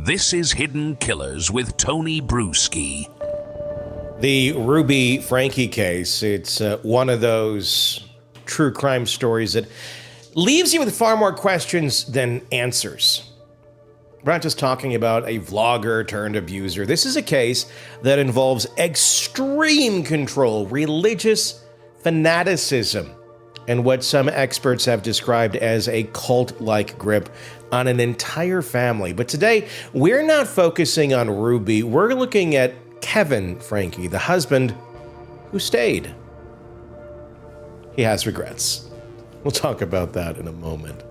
This is Hidden Killers with Tony Brueski. The Ruby Franke case, it's one of those true crime stories that leaves you with far more questions than answers. We're not just talking about a vlogger turned abuser. This is a case that involves extreme control, religious fanaticism, and what some experts have described as a cult-like grip on an entire family. But today, we're not focusing on Ruby. We're looking at Kevin Franke, the husband who stayed. He has regrets. We'll talk about that in a moment.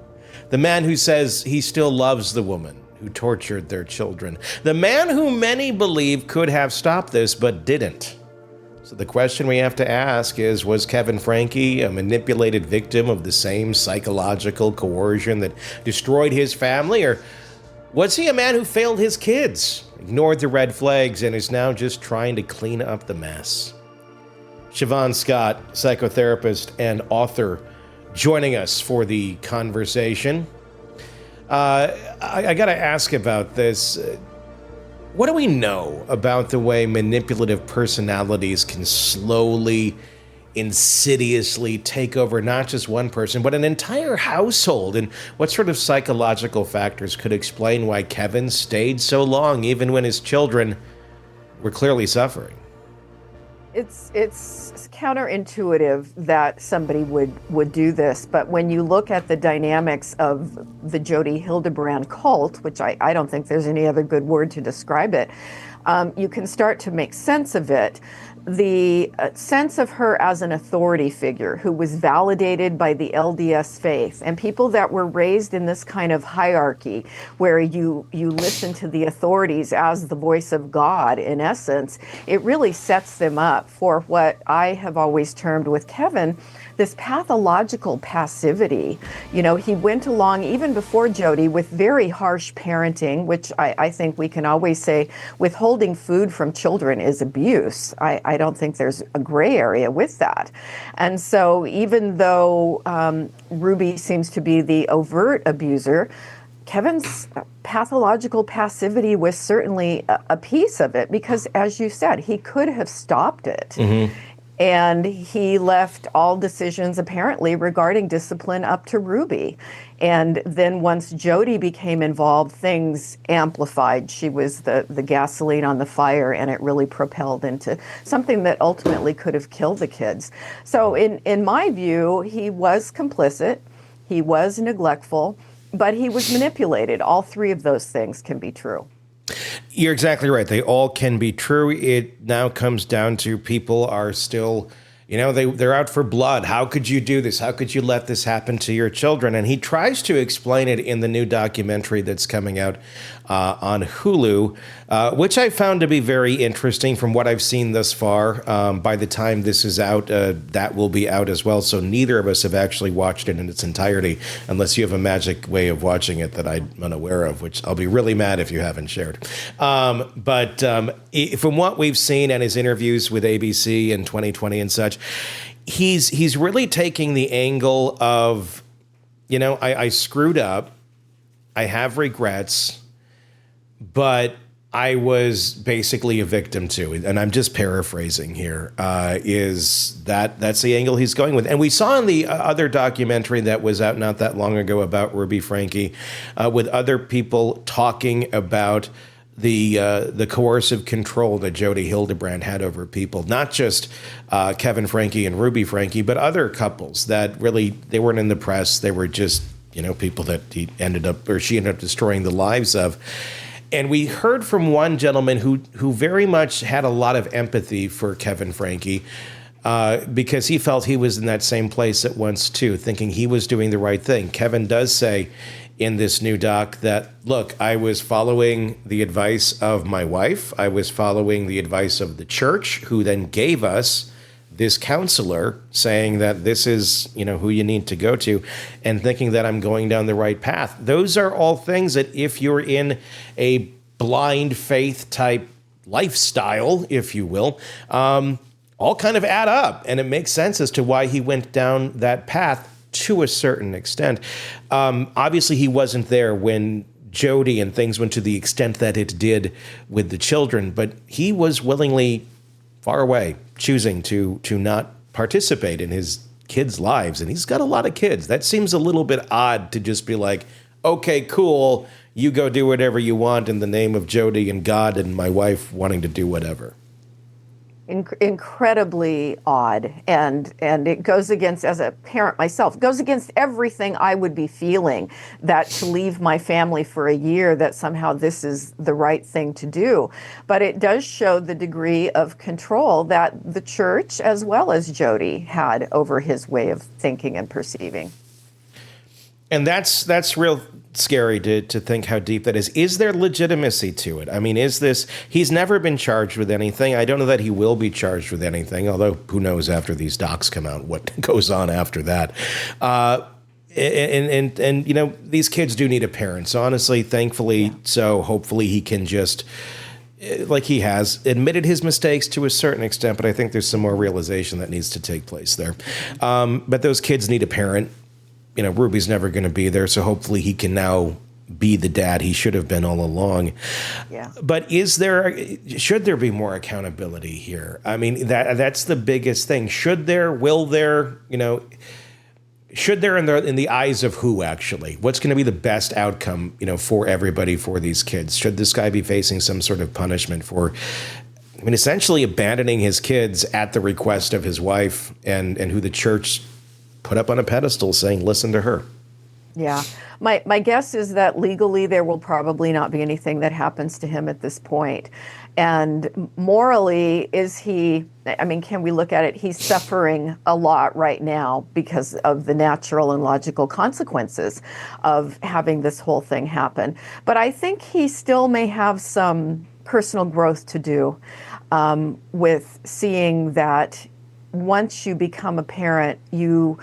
The man who says he still loves the woman who tortured their children. The man who many believe could have stopped this but didn't. So the question we have to ask is, was Kevin Franke a manipulated victim of the same psychological coercion that destroyed his family, or was he a man who failed his kids, ignored the red flags, and is now just trying to clean up the mess? Shavaun Scott, psychotherapist and author, joining us for the conversation. I got to ask about this. What do we know about the way manipulative personalities can slowly, insidiously take over not just one person, but an entire household? And what sort of psychological factors could explain why Kevin stayed so long, even when his children were clearly suffering? It's counterintuitive that somebody would do this, but when you look at the dynamics of the Jodi Hildebrandt cult, which I don't think there's any other good word to describe it, you can start to make sense of it. The sense of her as an authority figure who was validated by the LDS faith, and people that were raised in this kind of hierarchy where you listen to the authorities as the voice of God, in essence, it really sets them up for what I have always termed with Kevin, this pathological passivity. You know, he went along even before Jodi with very harsh parenting, which I think we can always say withholding food from children is abuse. I don't think there's a gray area with that. And so even though Ruby seems to be the overt abuser, Kevin's pathological passivity was certainly a piece of it, because as you said, he could have stopped it. Mm-hmm. And he left all decisions, apparently, regarding discipline up to Ruby. And then once Jodi became involved, things amplified. She was the gasoline on the fire, and it really propelled into something that ultimately could have killed the kids. So in my view, he was complicit, he was neglectful, but he was manipulated. All three of those things can be true. You're exactly right. They all can be true. It now comes down to people are still, they're out for blood. How could you do this? How could you let this happen to your children? And he tries to explain it in the new documentary that's coming out on Hulu, which I found to be very interesting from what I've seen thus far. By the time this is out, that will be out as well. So neither of us have actually watched it in its entirety, unless you have a magic way of watching it that I'm unaware of, which I'll be really mad if you haven't shared. But from what we've seen and his interviews with ABC in 2020 and such, he's really taking the angle of, I screwed up, I have regrets, but I was basically a victim too. And I'm just paraphrasing here, that's the angle he's going with. And we saw in the other documentary that was out not that long ago about Ruby Franke, with other people talking about the coercive control that Jodi Hildebrandt had over people, not just Kevin Franke and Ruby Franke, but other couples that really, they weren't in the press. They were just, people that she ended up destroying the lives of. And we heard from one gentleman who very much had a lot of empathy for Kevin Franke, because he felt he was in that same place at once too, thinking he was doing the right thing. Kevin does say in this new doc that, look, I was following the advice of my wife. I was following the advice of the church, who then gave us this counselor saying that this is, who you need to go to, and thinking that I'm going down the right path. Those are all things that if you're in a blind faith type lifestyle, if you will, all kind of add up. And it makes sense as to why he went down that path to a certain extent. Obviously, he wasn't there when Jodi and things went to the extent that it did with the children, but he was willingly far away, choosing to not participate in his kids' lives. And he's got a lot of kids. That seems a little bit odd to just be like, okay, cool, you go do whatever you want in the name of Jodi and God and my wife wanting to do whatever. Incredibly odd, and it goes against, as a parent myself, goes against everything I would be feeling, that to leave my family for a year, that somehow this is the right thing to do. But it does show the degree of control that the church, as well as Jodi, had over his way of thinking and perceiving. And that's real scary to think how deep that is. Is there legitimacy to it? I mean, he's never been charged with anything. I don't know that he will be charged with anything, although who knows after these docs come out what goes on after that. And you know, these kids do need a parent. So honestly, thankfully, so hopefully he can just, like he has, admitted his mistakes to a certain extent, but I think there's some more realization that needs to take place there. But those kids need a parent. You know, Ruby's never going to be there, so hopefully he can now be the dad he should have been all along. Yeah. But should there be more accountability here? I mean, that's the biggest thing. Should there, will there, you know, should there in the eyes of who actually? What's going to be the best outcome, you know, for everybody, for these kids? Should this guy be facing some sort of punishment for, I mean, essentially abandoning his kids at the request of his wife and who the church put up on a pedestal saying, listen to her? Yeah. My guess is that legally there will probably not be anything that happens to him at this point. And morally, can we look at it? He's suffering a lot right now because of the natural and logical consequences of having this whole thing happen. But I think he still may have some personal growth to do with seeing that once you become a parent, you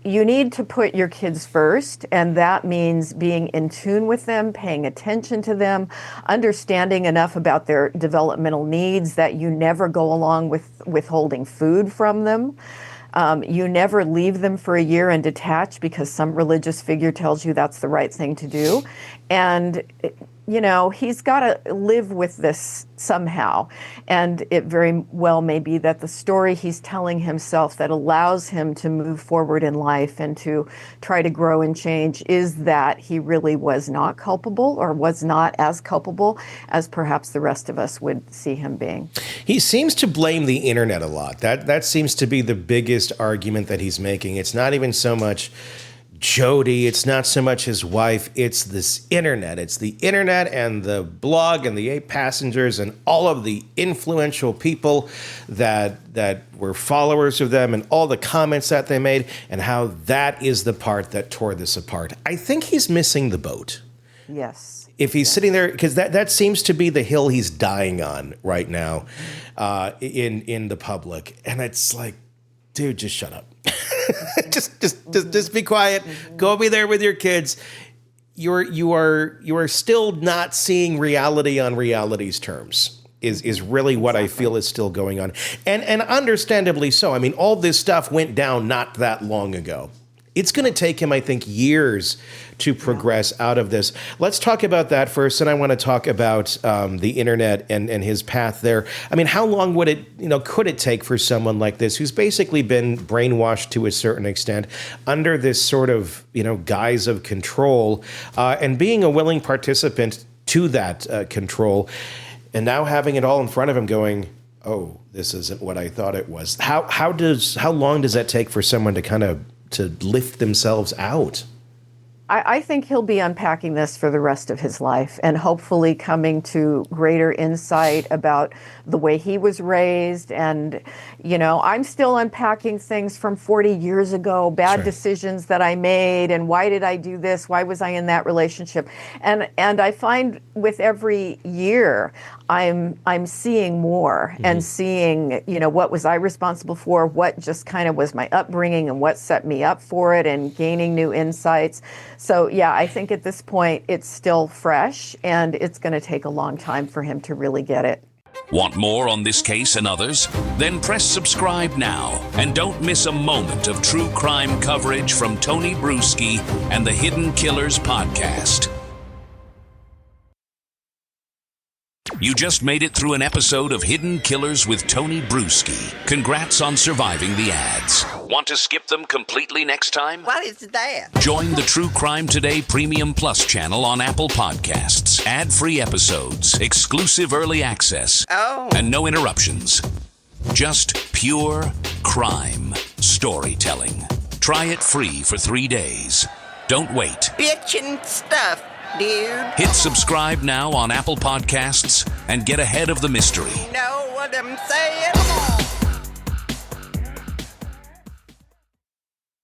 need to put your kids first, and that means being in tune with them, paying attention to them, understanding enough about their developmental needs that you never go along with withholding food from them. You never leave them for a year and detach because some religious figure tells you that's the right thing to do. And you know, he's got to live with this somehow. And it very well may be that the story he's telling himself that allows him to move forward in life and to try to grow and change is that he really was not culpable, or was not as culpable as perhaps the rest of us would see him being. He seems to blame the internet a lot. That seems to be the biggest argument that he's making. It's not even so much Jodi, it's not so much his wife, it's this internet. It's the internet and the blog and the 8 passengers and all of the influential people that were followers of them and all the comments that they made, and how that is the part that tore this apart. I think he's missing the boat. Yes. If he's sitting there, because that seems to be the hill he's dying on right now in the public. And it's like, dude, just shut up. just be quiet. Go be there with your kids. You are still not seeing reality on reality's terms. Is really what I feel is still going on, and understandably so. I mean, all this stuff went down not that long ago. It's going to take him, I think, years to progress out of this. Let's talk about that first, and I want to talk about the internet and his path there. I mean, how long could it take for someone like this, who's basically been brainwashed to a certain extent under this sort of, guise of control, and being a willing participant to that control, and now having it all in front of him going, oh, this isn't what I thought it was. How long does that take for someone to lift themselves out? I think he'll be unpacking this for the rest of his life, and hopefully coming to greater insight about the way he was raised. And, I'm still unpacking things from 40 years ago, bad decisions that I made, and why did I do this? Why was I in that relationship? And I find with every year, I'm seeing more and seeing, what was I responsible for? What just kind of was my upbringing and what set me up for it, and gaining new insights. So, yeah, I think at this point it's still fresh, and it's going to take a long time for him to really get it. Want more on this case and others? Then press subscribe now and don't miss a moment of true crime coverage from Tony Brueski and the Hidden Killers podcast. You just made it through an episode of Hidden Killers with Tony Brueski. Congrats on surviving the ads. Want to skip them completely next time? What is that? Join the True Crime Today Premium Plus channel on Apple Podcasts. Ad-free episodes, exclusive early access, and no interruptions. Just pure crime storytelling. Try it free for 3 days. Don't wait. Bitchin' stuff, dude. Hit subscribe now on Apple Podcasts and get ahead of the mystery. Know what I'm saying?